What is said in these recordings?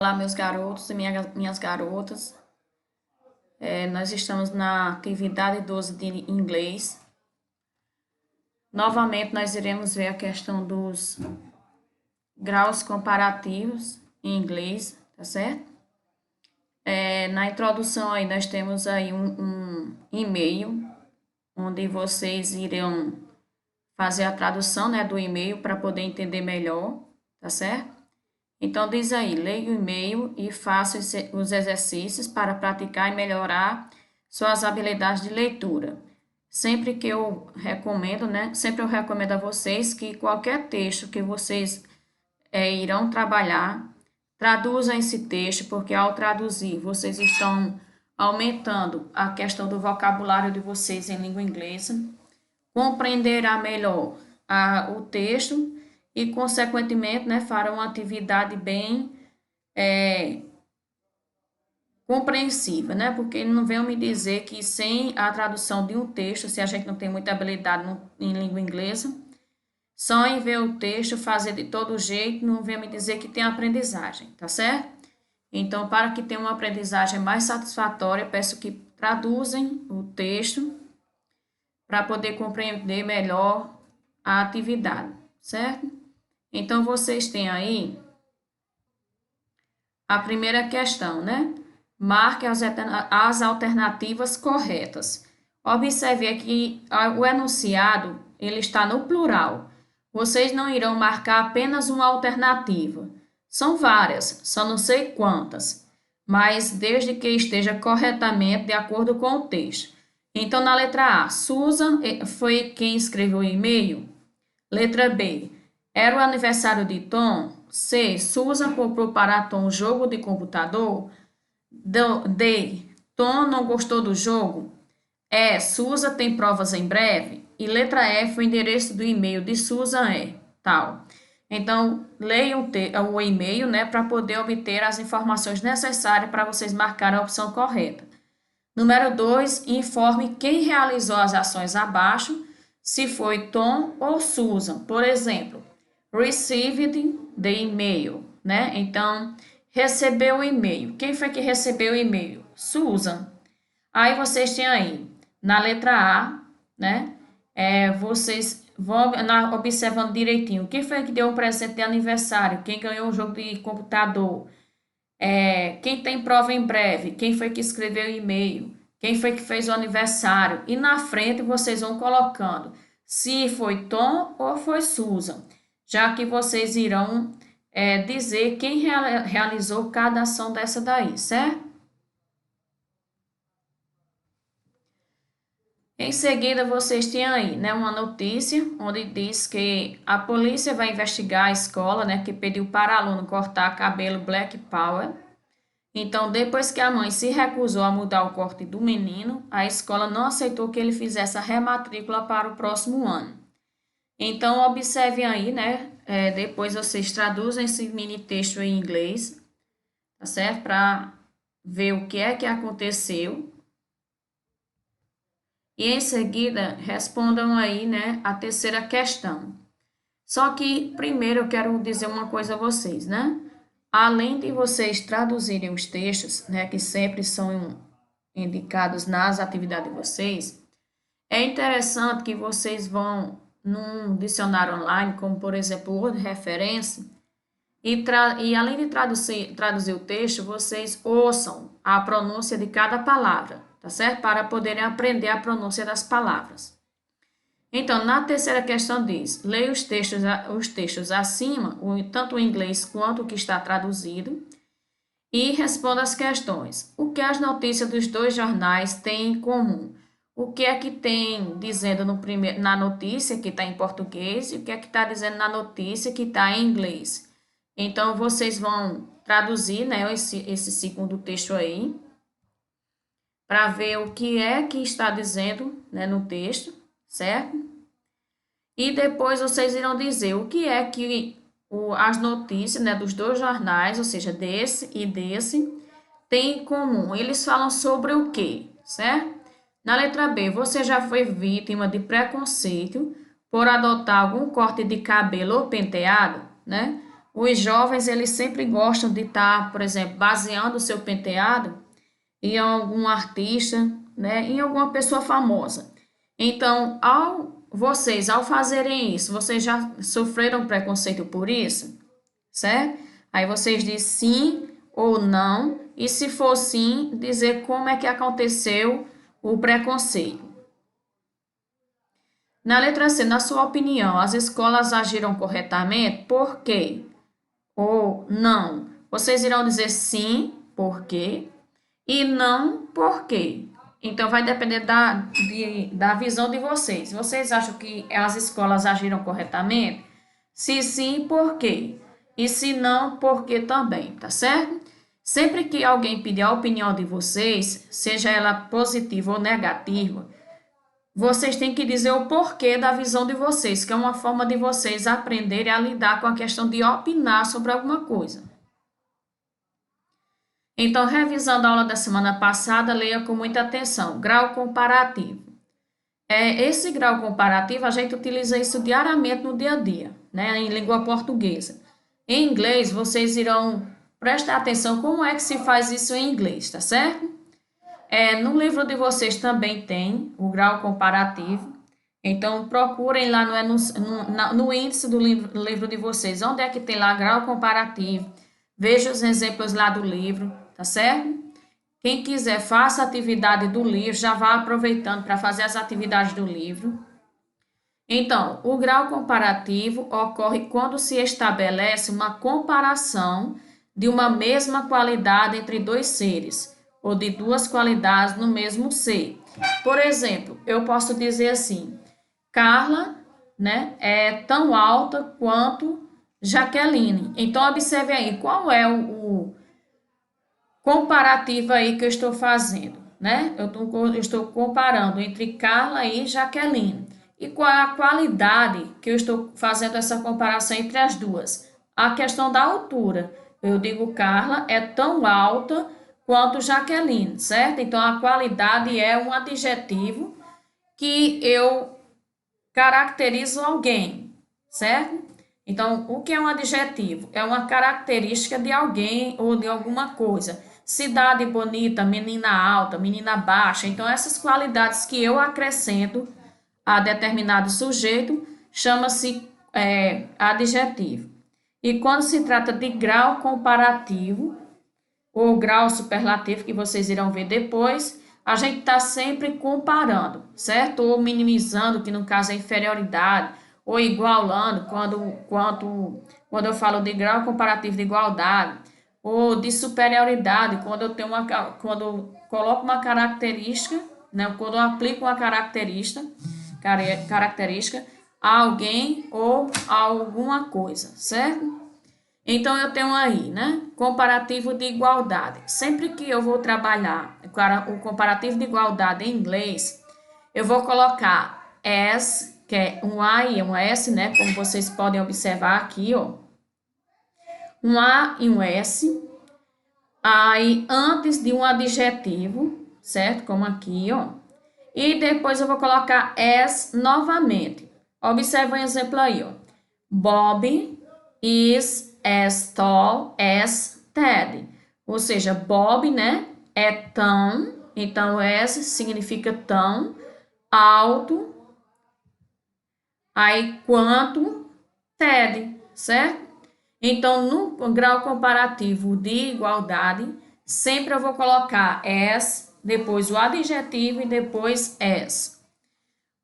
Olá, meus garotos e minhas garotas. Nós estamos na atividade 12 de inglês. Novamente, nós iremos ver a questão dos graus comparativos em inglês, tá certo? Na introdução aí, nós temos aí um e-mail, onde vocês irão fazer a tradução, né, do e-mail para poder entender melhor, tá certo? Então, diz aí, leia o e-mail e faça os exercícios para praticar e melhorar suas habilidades de leitura. Sempre que eu recomendo, né? Sempre eu recomendo a vocês que qualquer texto que vocês irão trabalhar, traduzam esse texto, porque ao traduzir, vocês estão aumentando a questão do vocabulário de vocês em língua inglesa, compreenderá melhor o texto e, consequentemente, né, fará uma atividade bem compreensiva, né? Porque não venham me dizer que sem a tradução de um texto, se a gente não tem muita habilidade em língua inglesa, só em ver o texto, fazer de todo jeito, não venham me dizer que tem aprendizagem, tá certo? Então, para que tenha uma aprendizagem mais satisfatória, peço que traduzem o texto para poder compreender melhor a atividade, certo? Então, vocês têm aí a primeira questão, né? Marque as alternativas corretas. Observe aqui o enunciado, ele está no plural. Vocês não irão marcar apenas uma alternativa. São várias, só não sei quantas, mas desde que esteja corretamente de acordo com o texto. Então, na letra A, Susan foi quem escreveu o e-mail. Letra B, era o aniversário de Tom. C, Susan comprou para Tom um jogo de computador. D, Tom não gostou do jogo. E, Susan tem provas em breve. E letra F, o endereço do e-mail de Susan é tal. Então, leiam o e-mail, né, para poder obter as informações necessárias para vocês marcarem a opção correta. Número 2, informe quem realizou as ações abaixo, se foi Tom ou Susan. Por exemplo, received the email, né? Então, recebeu o e-mail. Quem foi que recebeu o e-mail? Susan. Aí vocês têm aí, na letra A, né? Vocês vão observando direitinho. Quem foi que deu um presente de aniversário? Quem ganhou um jogo de computador? Quem tem prova em breve, quem foi que escreveu o e-mail, quem foi que fez o aniversário. E na frente vocês vão colocando se foi Tom ou foi Susan, já que vocês irão dizer quem realizou cada ação dessa daí, certo? Em seguida, vocês têm aí, né, uma notícia onde diz que a polícia vai investigar a escola, né, que pediu para aluno cortar cabelo Black Power. Então, depois que a mãe se recusou a mudar o corte do menino, a escola não aceitou que ele fizesse a rematrícula para o próximo ano. Então, observem aí, né? Depois vocês traduzem esse mini texto em inglês, tá certo? Para ver o que é que aconteceu. E em seguida, respondam aí, né, a terceira questão. Só que primeiro eu quero dizer uma coisa a vocês, né? Além de vocês traduzirem os textos, né, que sempre são indicados nas atividades de vocês, é interessante que vocês vão num dicionário online, como por exemplo o Word Reference, e além de traduzir o texto, vocês ouçam a pronúncia de cada palavra, tá certo? Para poderem aprender a pronúncia das palavras. Então, na terceira questão diz, leia os textos acima, tanto o inglês quanto o que está traduzido, e responda as questões. O que as notícias dos dois jornais têm em comum? O que é que tem dizendo na notícia que está em português e o que é que está dizendo na notícia que está em inglês? Então, vocês vão traduzir, né, esse segundo texto aí, para ver o que é que está dizendo, né, no texto, certo? E depois vocês irão dizer o que é que as notícias, né, dos dois jornais, ou seja, desse e desse, têm em comum. Eles falam sobre o quê, certo? Na letra B, você já foi vítima de preconceito por adotar algum corte de cabelo ou penteado, né? Os jovens, eles sempre gostam de estar, por exemplo, baseando o seu penteado em algum artista, né, em alguma pessoa famosa. Então, ao fazerem isso, vocês já sofreram preconceito por isso, certo? Aí vocês dizem sim ou não, e se for sim, dizer como é que aconteceu o preconceito. Na letra C, na sua opinião, as escolas agiram corretamente? Por quê? Ou não? Vocês irão dizer sim, por quê? E não, por quê? Então, vai depender da visão de vocês. Vocês acham que as escolas agiram corretamente? Se sim, por quê? E se não, por quê também, tá certo? Sempre que alguém pedir a opinião de vocês, seja ela positiva ou negativa, vocês têm que dizer o porquê da visão de vocês, que é uma forma de vocês aprenderem a lidar com a questão de opinar sobre alguma coisa. Então, revisando a aula da semana passada, leia com muita atenção. Grau comparativo. Esse grau comparativo, a gente utiliza isso diariamente no dia a dia, né, em língua portuguesa. Em inglês, vocês irão prestar atenção como é que se faz isso em inglês, tá certo? No livro de vocês também tem o grau comparativo. Então, procurem lá no índice do livro de vocês, onde é que tem lá grau comparativo. Veja os exemplos lá do livro, tá certo? Quem quiser, faça a atividade do livro, já vá aproveitando para fazer as atividades do livro. Então, o grau comparativo ocorre quando se estabelece uma comparação de uma mesma qualidade entre dois seres, ou de duas qualidades no mesmo ser. Por exemplo, eu posso dizer assim, Carla, né, é tão alta quanto Jaqueline. Então, observe aí, qual é o comparativo aí que eu estou fazendo, né? Eu estou comparando entre Carla e Jaqueline. E qual é a qualidade que eu estou fazendo essa comparação entre as duas? A questão da altura. Eu digo Carla é tão alta quanto Jaqueline, certo? Então, a qualidade é um adjetivo que eu caracterizo alguém, certo? Então, o que é um adjetivo? É uma característica de alguém ou de alguma coisa. Cidade bonita, menina alta, menina baixa. Então, essas qualidades que eu acrescento a determinado sujeito chama-se adjetivo. E quando se trata de grau comparativo, ou grau superlativo, que vocês irão ver depois, a gente está sempre comparando, certo? Ou minimizando, que no caso é inferioridade, ou igualando, quando eu falo de grau comparativo de igualdade, ou de superioridade, quando eu coloco uma característica, né? Quando eu aplico uma característica a alguém ou a alguma coisa, certo? Então, eu tenho aí, né? Comparativo de igualdade. Sempre que eu vou trabalhar o comparativo de igualdade em inglês, eu vou colocar as, que é um A e um S, né? Como vocês podem observar aqui, ó. Um A e um S. Aí, antes de um adjetivo, certo? Como aqui, ó. E depois eu vou colocar as novamente. Observe um exemplo aí, ó. Bob is as tall as Ted. Ou seja, Bob, né, é tão, então as significa tão alto, aí quanto Ted, certo? Então, no grau comparativo de igualdade, sempre eu vou colocar as, depois o adjetivo e depois as.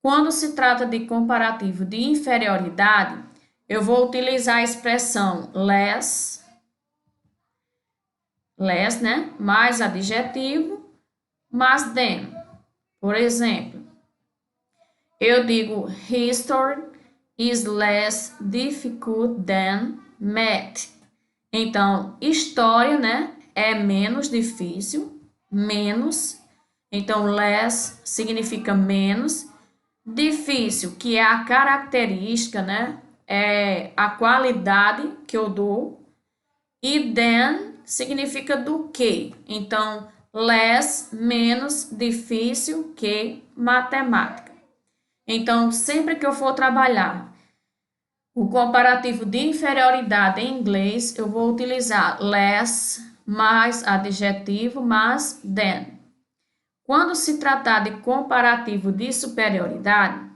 Quando se trata de comparativo de inferioridade, eu vou utilizar a expressão less, né? Mais adjetivo, mais than. Por exemplo, eu digo history is less difficult than math. Então, história, né? É menos difícil, menos. Então, less significa menos. Difícil, que é a característica, né? É a qualidade que eu dou. E than significa do que. Então, less, menos difícil que matemática. Então, sempre que eu for trabalhar O comparativo de inferioridade em inglês, eu vou utilizar less mais adjetivo mais than. Quando se tratar de comparativo de superioridade,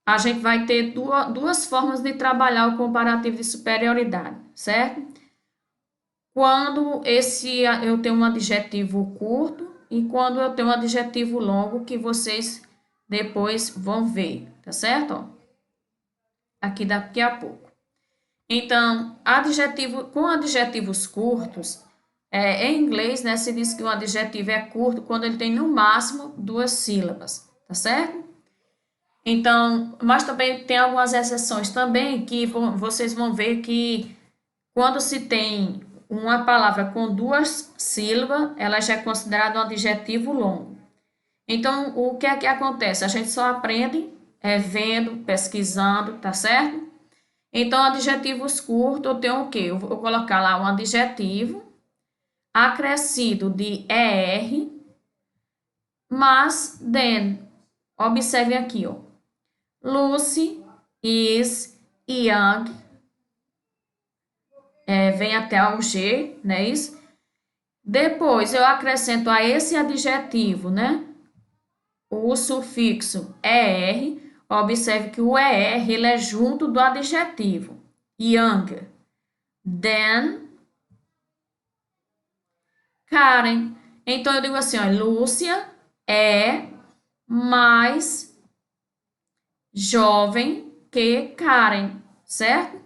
a gente vai ter duas formas de trabalhar o comparativo de superioridade, certo? Quando eu tenho um adjetivo curto e quando eu tenho um adjetivo longo, que vocês depois vão ver, tá certo? Aqui daqui a pouco. Então, com adjetivos curtos, em inglês, né, se diz que um adjetivo é curto quando ele tem no máximo 2 sílabas, tá certo? Então, mas também tem algumas exceções também que vocês vão ver que quando se tem uma palavra com 2 sílabas, ela já é considerada um adjetivo longo. Então, o que é que acontece? A gente só aprende vendo, pesquisando, tá certo? Então, adjetivos curtos, eu tenho o quê? Eu vou colocar lá um adjetivo acrescido de ER, mas then. Observe aqui, ó. Lucy is young. Vem até o G, né? Isso. Depois eu acrescento a esse adjetivo, né? O sufixo ER. Observe que o ER ele é junto do adjetivo. Young. Then. Karen. Então eu digo assim, ó, Lúcia é mais jovem que Karen, certo?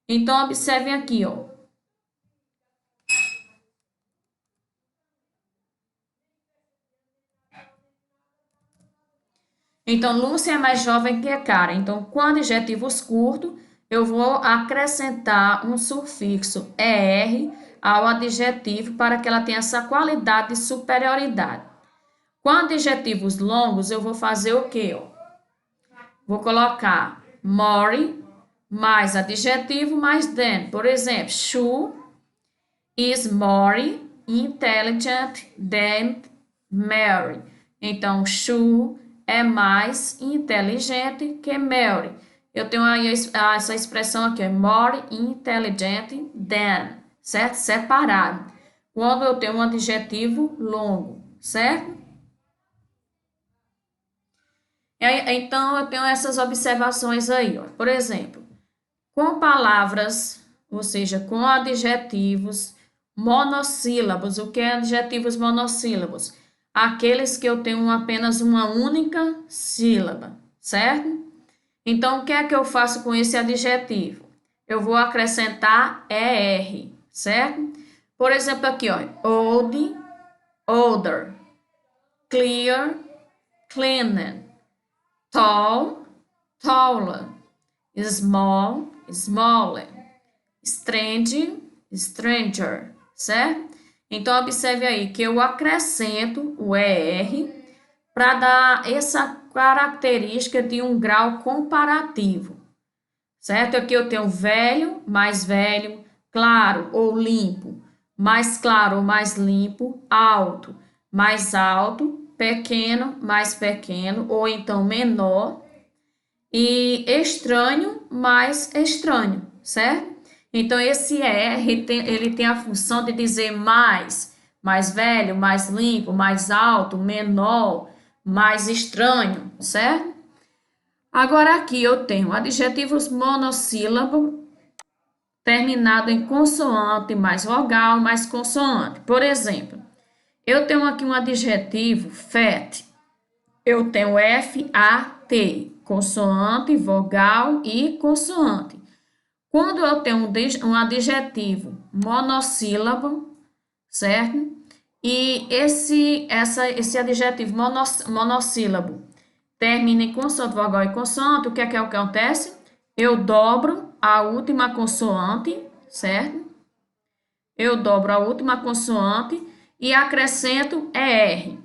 Então observem aqui, ó. Então, Lúcia é mais jovem que Karen. Então, com adjetivos curtos, eu vou acrescentar um sufixo ER ao adjetivo para que ela tenha essa qualidade de superioridade. Com adjetivos longos, eu vou fazer o quê? Vou colocar more mais adjetivo mais than. Por exemplo, Sue is more intelligent than Mary. Então, Sue é mais inteligente que Mary. Eu tenho aí essa expressão aqui, more intelligent than, certo? Separado. Quando eu tenho um adjetivo longo, certo? Então, eu tenho essas observações aí, ó. Por exemplo, com palavras, ou seja, com adjetivos monossílabos. O que é adjetivos monossílabos? Aqueles que eu tenho apenas uma única sílaba, certo? Então, o que é que eu faço com esse adjetivo? Eu vou acrescentar ER, certo? Por exemplo, aqui, ó, old, older, clear, cleaner, tall, taller, small, smaller, strange, stranger, certo? Então, observe aí que eu acrescento o ER para dar essa característica de um grau comparativo, certo? Aqui eu tenho velho, mais velho, claro ou limpo, mais claro ou mais limpo, alto, mais alto, pequeno, mais pequeno, ou então menor, e estranho, mais estranho, certo? Então, esse ele tem a função de dizer mais velho, mais limpo, mais alto, menor, mais estranho, certo? Agora aqui eu tenho adjetivos monossílabo terminado em consoante mais vogal mais consoante. Por exemplo, eu tenho aqui um adjetivo fat. Eu tenho FAT, consoante, vogal e consoante. Quando eu tenho um adjetivo monossílabo, certo? E esse adjetivo monossílabo termina em consoante, vogal e consoante, o que é que acontece? Eu dobro a última consoante, certo? Eu dobro a última consoante e acrescento ER.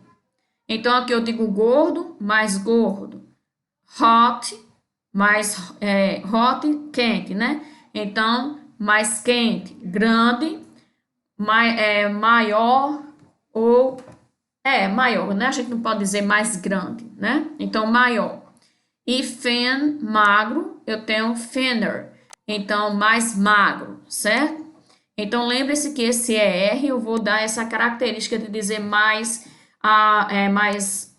Então, aqui eu digo gordo mais gordo. Hot mais hot, quente, né? Então, mais quente, grande, maior ou maior, né? A gente não pode dizer mais grande, né? Então, maior. E thin, magro, eu tenho thinner, então mais magro, certo? Então lembre-se que esse ER eu vou dar essa característica de dizer mais, mais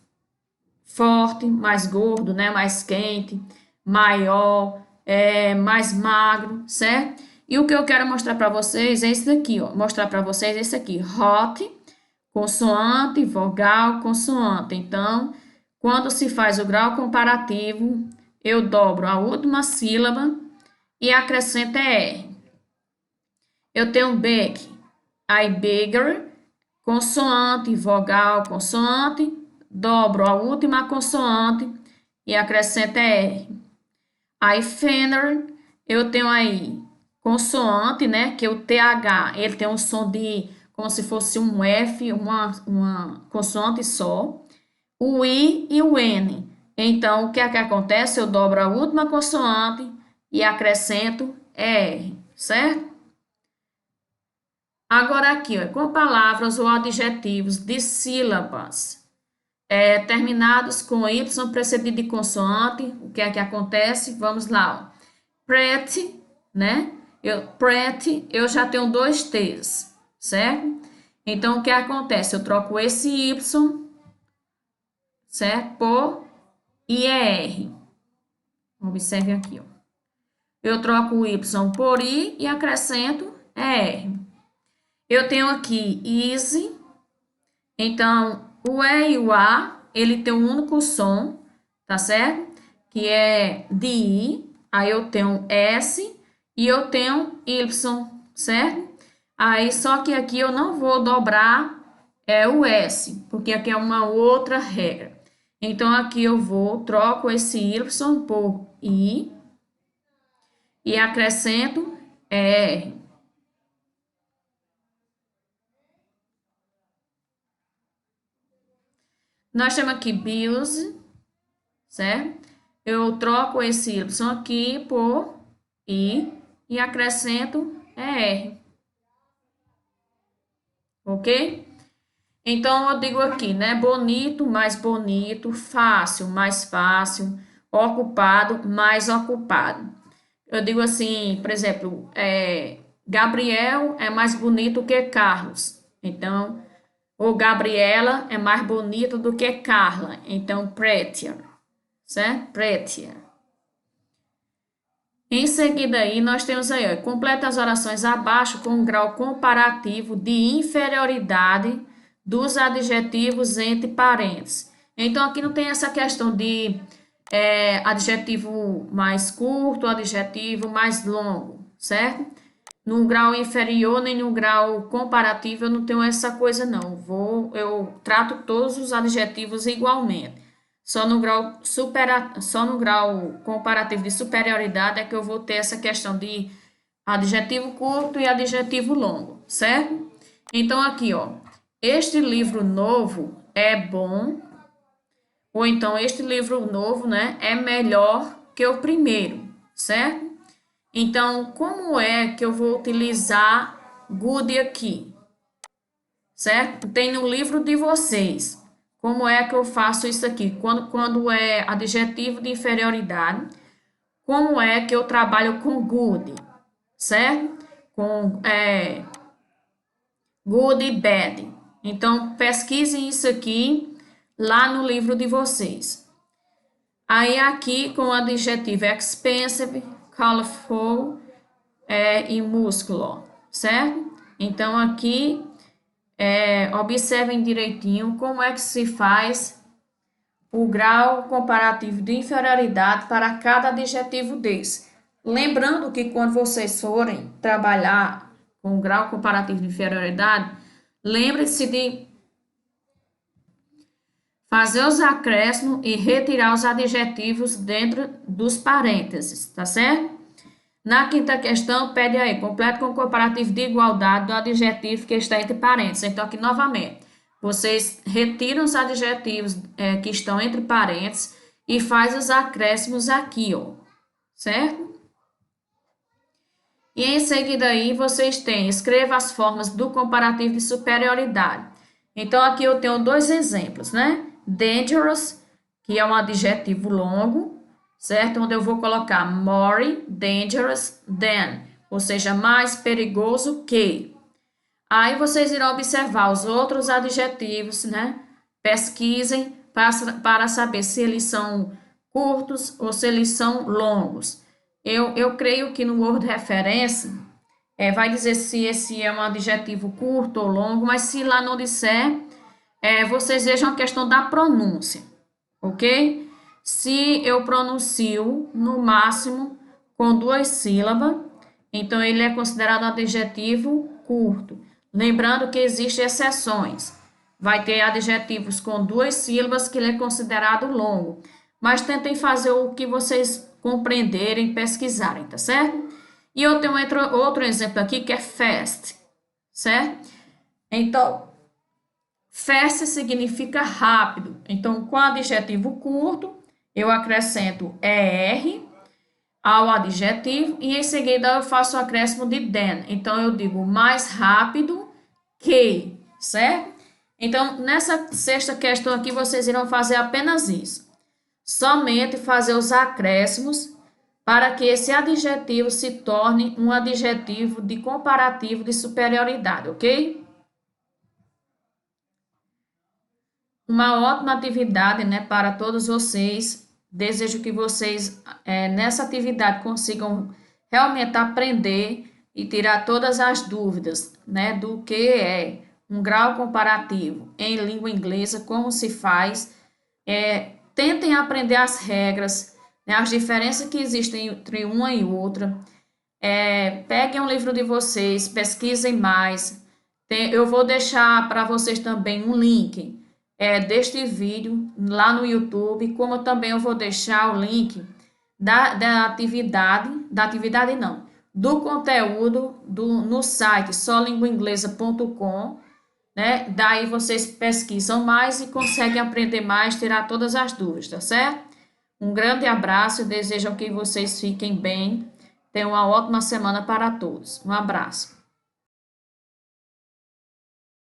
forte, mais gordo, né? Mais quente, maior, mais magro, certo? E o que eu quero mostrar para vocês é esse daqui, ó. Mostrar para vocês esse aqui, hot, consoante, vogal, consoante. Então, quando se faz o grau comparativo, eu dobro a última sílaba e acrescento ER. Eu tenho big, I bigger, consoante, vogal, consoante, dobro a última consoante e acrescento R. Aí thinner, eu tenho aí consoante, né, que é o TH, ele tem um som de, como se fosse um F, uma consoante só, o I e o N. Então, o que é que acontece? Eu dobro a última consoante e acrescento R, certo? Agora aqui, ó, com palavras ou adjetivos de sílabas terminados com Y precedido de consoante, o que é que acontece? Vamos lá, ó. Pretty, né? Pretty, eu já tenho dois T's, certo? Então, o que acontece? Eu troco esse Y, certo? Por IER. Observe aqui, ó. Eu troco o Y por I e acrescento ER. Eu tenho aqui easy, então o E e o A, ele tem um único som, tá certo? Que é de I, aí eu tenho S e eu tenho Y, certo? Aí só que aqui eu não vou dobrar o S, porque aqui é uma outra regra. Então aqui eu troco esse Y por I e acrescento R. Nós temos aqui bills, certo? Eu troco esse Y aqui por I e acrescento R. Ok? Então, eu digo aqui, né? Bonito, mais bonito, fácil, mais fácil, ocupado, mais ocupado. Eu digo assim, por exemplo, Gabriel é mais bonito que Carlos. Então, ou Gabriela é mais bonito do que Carla. Então, prettier, certo? Prettier. Em seguida aí, nós temos aí, ó, completa as orações abaixo com um grau comparativo de inferioridade dos adjetivos entre parênteses. Então, aqui não tem essa questão de adjetivo mais curto, adjetivo mais longo, certo? No grau inferior nem no grau comparativo eu não tenho essa coisa não. Eu trato todos os adjetivos igualmente. Só no grau comparativo de superioridade é que eu vou ter essa questão de adjetivo curto e adjetivo longo, certo? Então aqui, ó, este livro novo é bom, ou então este livro novo, né, é melhor que o primeiro, certo? Então, como é que eu vou utilizar good aqui? Certo? Tem no livro de vocês. Como é que eu faço isso aqui? Quando é adjetivo de inferioridade, como é que eu trabalho com good? Certo? Com good e bad. Então, pesquisem isso aqui lá no livro de vocês. Aí, aqui, com o adjetivo expensive, colorful e músculo, certo? Então, aqui, observem direitinho como é que se faz o grau comparativo de inferioridade para cada adjetivo desse. Lembrando que quando vocês forem trabalhar com o grau comparativo de inferioridade, lembre-se de fazer os acréscimos e retirar os adjetivos dentro dos parênteses, tá certo? Na quinta questão, pede aí, complete com o comparativo de igualdade do adjetivo que está entre parênteses. Então, aqui novamente, vocês retiram os adjetivos que estão entre parênteses e faz os acréscimos aqui, ó, certo? E em seguida aí, vocês têm, escreva as formas do comparativo de superioridade. Então, aqui eu tenho dois exemplos, né? Dangerous, que é um adjetivo longo, certo? Onde eu vou colocar more dangerous than, ou seja, mais perigoso que. Aí vocês irão observar os outros adjetivos, né? Pesquisem para saber se eles são curtos ou se eles são longos. Eu creio que no Word Referência vai dizer se esse é um adjetivo curto ou longo, mas se lá não disser, vocês vejam a questão da pronúncia, ok? Se eu pronuncio no máximo com 2 sílabas, então ele é considerado adjetivo curto. Lembrando que existem exceções. Vai ter adjetivos com 2 sílabas que ele é considerado longo. Mas tentem fazer o que vocês compreenderem, pesquisarem, tá certo? E eu tenho outro exemplo aqui que é fast, certo? Então, fast significa rápido. Então, com adjetivo curto, eu acrescento ER ao adjetivo e em seguida eu faço o acréscimo de than. Então, eu digo mais rápido que, certo? Então, nessa sexta questão aqui, vocês irão fazer apenas isso. Somente fazer os acréscimos para que esse adjetivo se torne um adjetivo de comparativo de superioridade, ok? Uma ótima atividade, né, para todos vocês. Desejo que vocês, nessa atividade, consigam realmente aprender e tirar todas as dúvidas, né, do que é um grau comparativo em língua inglesa, como se faz. Tentem aprender as regras, né, as diferenças que existem entre uma e outra. Peguem um livro de vocês, pesquisem mais. Eu vou deixar para vocês também um link deste vídeo lá no YouTube, como também eu vou deixar o link da atividade não, do conteúdo no site solinguainglesa.com, né? Daí vocês pesquisam mais e conseguem aprender mais, tirar todas as dúvidas, tá certo? Um grande abraço e desejo que vocês fiquem bem. Tenham uma ótima semana para todos. Um abraço.